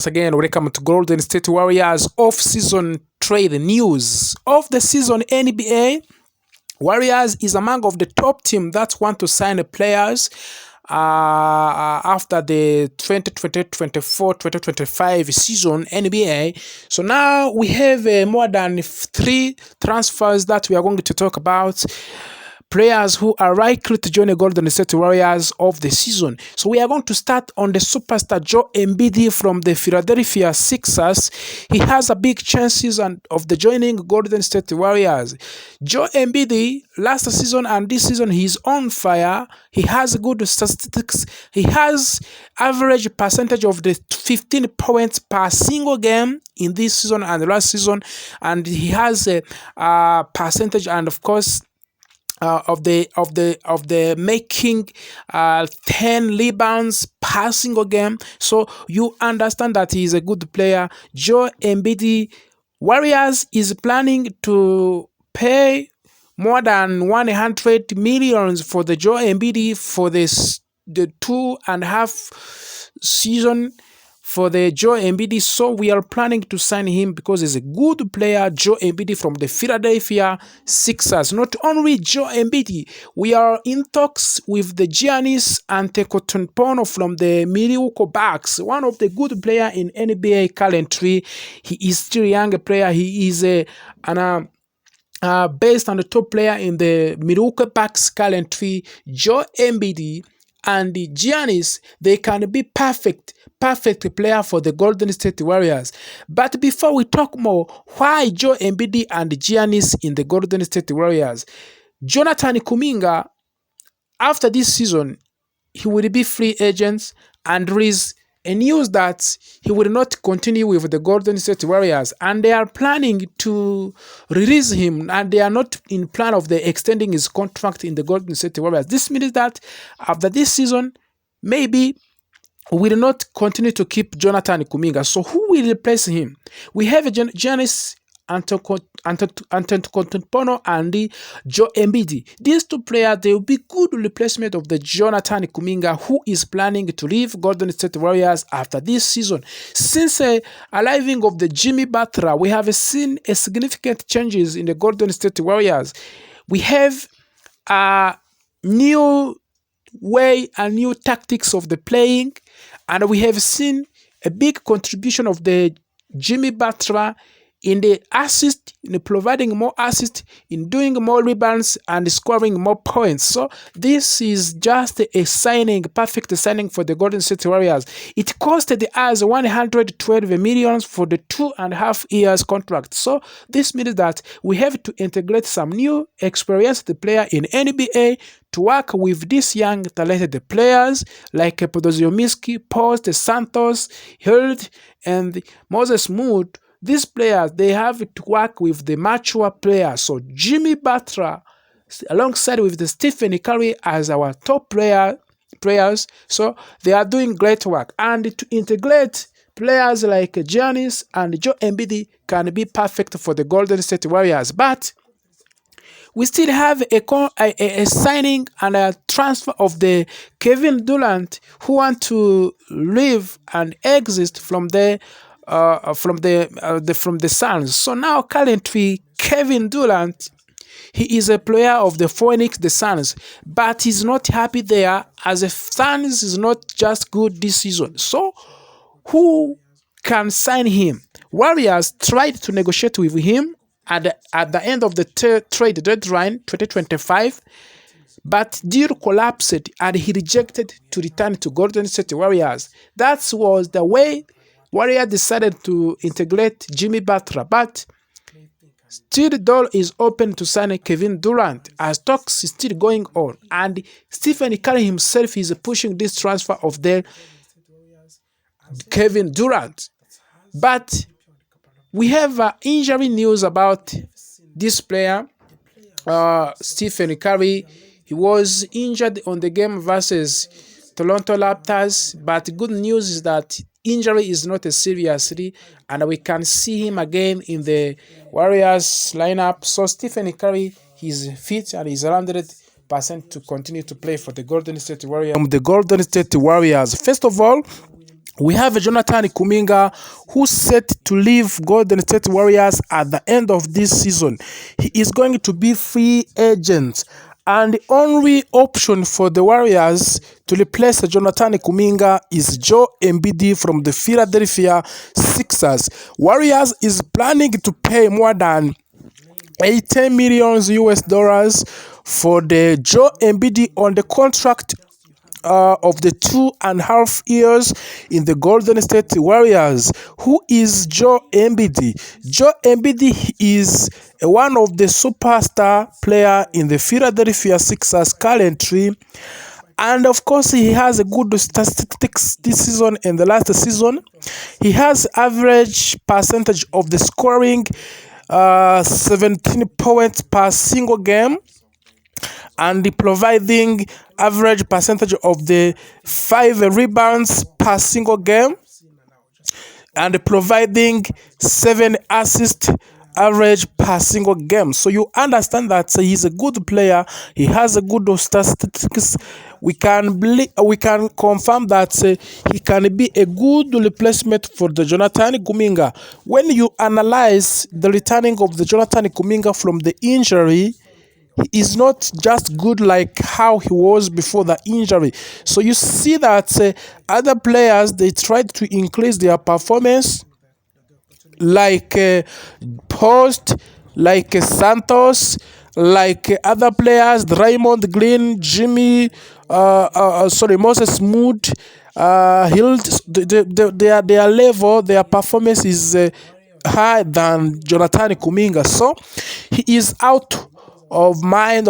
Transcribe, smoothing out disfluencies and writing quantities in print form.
Once again, welcome to Golden State Warriors off-season trade news. Of the season NBA, Warriors is among of the top team that want to sign players after the 2020-2025 season NBA. So now we have more than 3 transfers that we are going to talk about. Players who are likely to join the Golden State Warriors of the season. So we are going to start on the superstar Joel Embiid from the Philadelphia Sixers. He has a big chances of the joining Golden State Warriors. Joel Embiid last season and this season he's on fire. He has good statistics. He has average percentage of the 15 points per single game in this season and last season, and he has a percentage and of course of the making 10 rebounds per single game. So you understand that he is a good player. Joel Embiid, Warriors is planning to pay more than 100 millions for the Joel Embiid for the 2.5 season for the Joel Embiid. So we are planning to sign him because he's a good player, Joel Embiid from the Philadelphia Sixers. Not only Joel Embiid, we are in talks with the Giannis Antetokounmpo from the Milwaukee Bucks, one of the good player in NBA currently. He is still a young player. He is based on the top player in the Milwaukee Bucks currently. Joel Embiid and the Giannis, they can be perfect player for the Golden State Warriors. But before we talk more, why Joel Embiid and Giannis in the Golden State Warriors? Jonathan Kuminga, after this season, he will be free agent, and there is a news that he will not continue with the Golden State Warriors, and they are planning to release him, and they are not in plan of the extending his contract in the Golden State Warriors. This means that after this season, maybe we will not continue to keep Jonathan Kuminga. So who will replace him? We have Giannis Antetokounmpo and Joel Embiid. These two players, they will be good replacement of the Jonathan Kuminga, who is planning to leave Golden State Warriors after this season. Since arriving of the Jimmy Butler, we have seen a significant changes in the Golden State Warriors. We have a new way and new tactics of the playing, and we have seen a big contribution of the Jimmy Butler in the assist, in providing more assist, in doing more rebounds and scoring more points. So this is just a signing, perfect signing for the Golden State Warriors. It costed us 112 million for the 2.5 years contract. So this means that we have to integrate some new experienced player in NBA to work with these young talented players like Podoziominski, Post, Santos, Hild, and Moses Mood. These players, they have to work with the mature players. So Jimmy Butler, alongside with the Stephen Curry as our top players, so they are doing great work. And to integrate players like Giannis and Joel Embiid can be perfect for the Golden State Warriors. But we still have a signing and a transfer of the Kevin Durant, who want to leave and exit from the Suns. So now currently Kevin Durant, he is a player of the Phoenix Suns, but he's not happy there as the Suns is not just good this season. So who can sign him? Warriors tried to negotiate with him at the end of the trade deadline 2025, but deal collapsed and he rejected to return to Golden State Warriors. That was the way Warriors decided to integrate Jimmy Butler, but still the door is open to sign Kevin Durant as talks is still going on, and Stephen Curry himself is pushing this transfer of the Kevin Durant. But we have injury news about this player, Stephen Curry. He was injured on the game versus Toronto Raptors, but good news is that injury is not a seriously, and we can see him again in the Warriors lineup. So Stephen Curry, he's fit and he's 100% to continue to play for the Golden State Warriors. The Golden State Warriors, first of all, We have a Jonathan Kuminga who's set to leave Golden State Warriors at the end of this season. He is going to be free agent. And the only option for the Warriors to replace Jonathan Kuminga is Joe Embiid from the Philadelphia Sixers. Warriors is planning to pay more than 80 million US dollars for the Joe Embiid on the contract of the 2.5 years in the Golden State Warriors. Who is Joe Embiid? Joe Embiid is one of the superstar player in the Philadelphia Sixers currently. And of course, he has a good statistics this season and the last season. He has average percentage of the scoring 17 points per single game, and providing average percentage of the 5 rebounds per single game, and providing 7 assists average per single game. So you understand that he's a good player. He has a good statistics. We can confirm that he can be a good replacement for the Jonathan Kuminga. When you analyze the returning of the Jonathan Kuminga from the injury, he is not just good like how he was before the injury. So you see that other players, they tried to increase their performance, like Post, like Santos, like other players, Draymond Green, Jimmy, Moses Mood, Hild. Their level, their performance is higher than Jonathan Kuminga. So he is out of mind.